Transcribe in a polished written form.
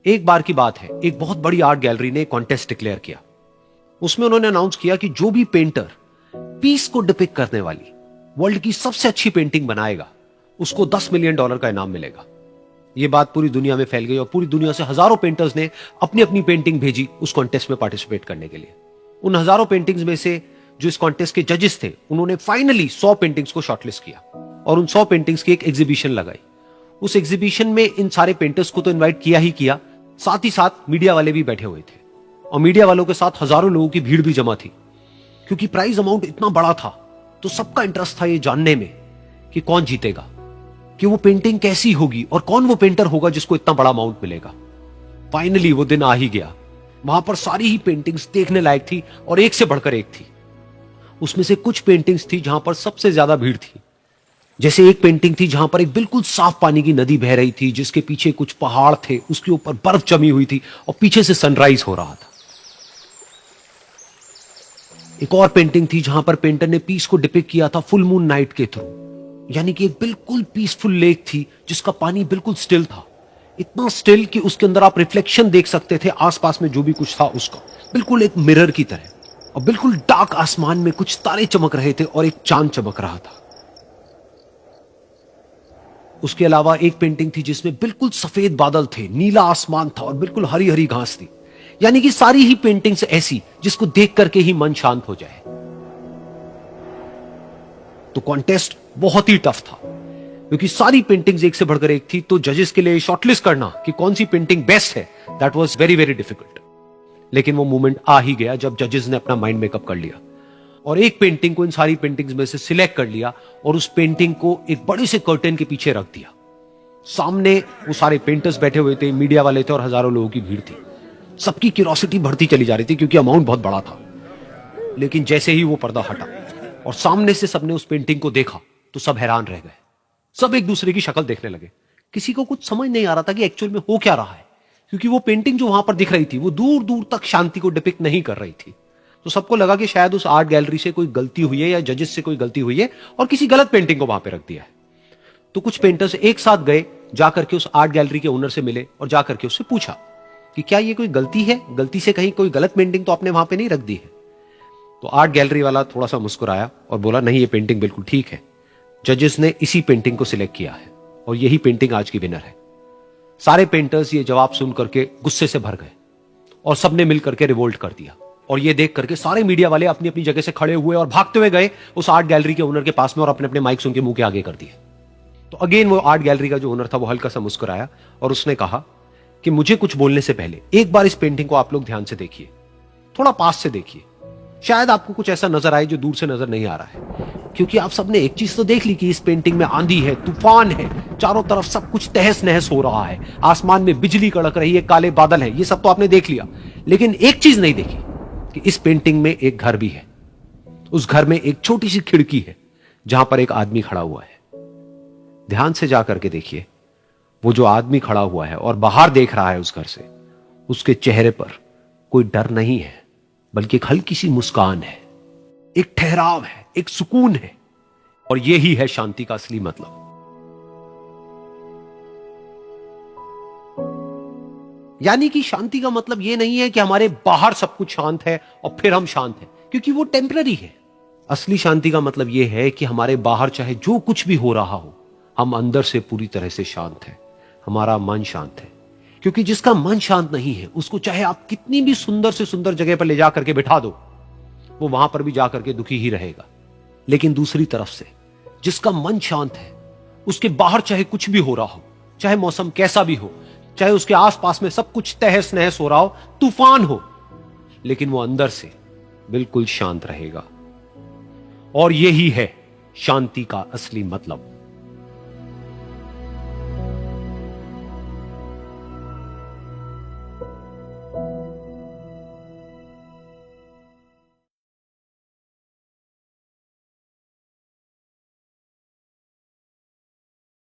एक बार की बात है, एक बहुत बड़ी आर्ट गैलरी ने कॉन्टेस्ट डिक्लेयर किया। उसमें उन्होंने अनाउंस किया कि जो भी पेंटर पीस को डिपिक्ट करने वाली वर्ल्ड की सबसे अच्छी पेंटिंग बनाएगा उसको $10 मिलियन का इनाम मिलेगा। यह बात पूरी दुनिया में फैल गई और पूरी दुनिया से हजारों पेंटर्स ने अपनी अपनी पेंटिंग भेजी उस कॉन्टेस्ट में पार्टिसिपेट करने के लिए। उन हजारों पेंटिंग्स में से जो इस कॉन्टेस्ट के जजेस थे उन्होंने फाइनली 100 पेंटिंग्स को शॉर्टलिस्ट किया और उन 100 पेंटिंग्स की एक एग्जीबिशन लगाई। उस एग्जीबिशन में इन सारे पेंटर्स को तो इनवाइट किया ही किया, साथ ही साथ मीडिया वाले भी बैठे हुए थे और मीडिया वालों के साथ हजारों लोगों की भीड़ भी जमा थी। क्योंकि प्राइज अमाउंट इतना बड़ा था तो सबका इंटरेस्ट था ये जानने में कि कौन जीतेगा, कि वो पेंटिंग कैसी होगी और कौन वो पेंटर होगा जिसको इतना बड़ा अमाउंट मिलेगा। फाइनली वो दिन आ ही गया। वहां पर सारी ही पेंटिंग्स देखने लायक थी और एक से बढ़कर एक थी। उसमें से कुछ पेंटिंग्स थी जहां पर सबसे ज्यादा भीड़ थी। जैसे एक पेंटिंग थी जहां पर एक बिल्कुल साफ पानी की नदी बह रही थी जिसके पीछे कुछ पहाड़ थे, उसके ऊपर बर्फ जमी हुई थी और पीछे से सनराइज हो रहा था। एक और पेंटिंग थी जहां पर पेंटर ने पीस को डिपिक्ट किया था फुल मून नाइट के थ्रू, यानी कि एक बिल्कुल पीसफुल लेक थी जिसका पानी बिल्कुल स्टिल था, इतना स्टिल कि उसके अंदर आप रिफ्लेक्शन देख सकते थे आसपास में जो भी कुछ था उसका, बिल्कुल एक मिरर की तरह। और बिल्कुल डार्क आसमान में कुछ तारे चमक रहे थे और एक चांद चमक रहा था। उसके अलावा एक पेंटिंग थी जिसमें बिल्कुल सफेद बादल थे, नीला आसमान था और बिल्कुल हरी हरी घास थी। यानी कि सारी ही पेंटिंग्स ऐसी जिसको देख करके ही मन शांत हो जाए। तो कॉन्टेस्ट बहुत ही टफ था क्योंकि सारी पेंटिंग्स एक से बढ़कर एक थी। तो जजेस के लिए शॉर्टलिस्ट करना कि कौन सी पेंटिंग बेस्ट है, that was very very difficult. लेकिन वो मोमेंट आ ही गया जब जजेस ने अपना माइंड मेकअप कर लिया और एक पेंटिंग को इन सारी पेंटिंग्स में से सिलेक्ट कर लिया और उस पेंटिंग को एक बड़े से कर्टेन के पीछे रख दिया। सामने वो सारे पेंटर्स बैठे हुए थे, मीडिया वाले थे और हजारों लोगों की भीड़ थी। सबकी क्यूरियोसिटी बढ़ती चली जा रही थी क्योंकि अमाउंट बहुत बड़ा था। लेकिन जैसे ही वो पर्दा हटा और सामने से सबने उस पेंटिंग को देखा तो सब हैरान रह गए। सब एक दूसरे की शक्ल देखने लगे। किसी को कुछ समझ नहीं आ रहा था कि एक्चुअल में हो क्या रहा है, क्योंकि वो पेंटिंग जो वहां पर दिख रही थी वो दूर दूर तक शांति को डिपिक्ट नहीं कर रही थी। तो सबको लगा कि शायद उस आर्ट गैलरी से कोई गलती हुई है या जजेस से कोई गलती हुई है और किसी गलत पेंटिंग को वहां पे रख दिया है। तो कुछ पेंटर्स एक साथ गए, जाकर के उस आर्ट गैलरी के ओनर से मिले और जाकर के उससे पूछा कि क्या ये कोई गलती है, गलती से कहीं कोई गलत पेंटिंग तो आपने वहां पे नहीं रख दी है। तो आर्ट गैलरी वाला थोड़ा सा मुस्कुराया और बोला नहीं, ये पेंटिंग बिल्कुल ठीक है। जजेस ने इसी पेंटिंग को सिलेक्ट किया है और यही पेंटिंग आज की विनर है। सारे पेंटर्स ये जवाब सुन करके गुस्से से भर गए और सबने मिल करके रिवोल्ट कर दिया। और ये देख करके सारे मीडिया वाले अपनी अपनी जगह से खड़े हुए और भागते हुए गए उस आर्ट गैलरी के ओनर के पास में और अपने अपने माइक्स उनके मुंह के आगे कर दिए। तो अगेन वो आर्ट गैलरी का जो ओनर था वो हल्का सा मुस्कुराया और उसने कहा कि मुझे कुछ बोलने से पहले एक बार इस पेंटिंग को आप लोग ध्यान से देखिए, थोड़ा पास से देखिए, शायद आपको कुछ ऐसा नजर आए जो दूर से नजर नहीं आ रहा है। क्योंकि आप सबने एक चीज तो देख ली कि इस पेंटिंग में आंधी है, तूफान है, चारों तरफ सब कुछ तहस नहस हो रहा है, आसमान में बिजली कड़क रही है, काले बादल है, ये सब तो आपने देख लिया। लेकिन एक चीज नहीं देखी कि इस पेंटिंग में एक घर भी है। उस घर में एक छोटी सी खिड़की है जहां पर एक आदमी खड़ा हुआ है। ध्यान से जाकर के देखिए, वो जो आदमी खड़ा हुआ है और बाहर देख रहा है उस घर से, उसके चेहरे पर कोई डर नहीं है बल्कि एक हल्की सी मुस्कान है, एक ठहराव है, एक सुकून है। और यही है शांति का असली मतलब। यानी कि शांति का मतलब यह नहीं है कि हमारे बाहर सब कुछ शांत है और फिर हम शांत हैं, क्योंकि वो टेम्पररी है। असली शांति का मतलब यह है कि हमारे बाहर चाहे जो कुछ भी हो रहा हो, हम अंदर से पूरी तरह से शांत हैं, हमारा मन शांत है। क्योंकि जिसका मन शांत नहीं है उसको चाहे आप कितनी भी सुंदर से सुंदर जगह पर ले जाकर के बिठा दो, वो वहां पर भी जाकर के दुखी ही रहेगा। लेकिन दूसरी तरफ से जिसका मन शांत है, उसके बाहर चाहे कुछ भी हो रहा हो, चाहे मौसम कैसा भी हो, चाहे उसके आसपास में सब कुछ तहस नहस हो रहा हो, तूफान हो, लेकिन वो अंदर से बिल्कुल शांत रहेगा। और यही है शांति का असली मतलब।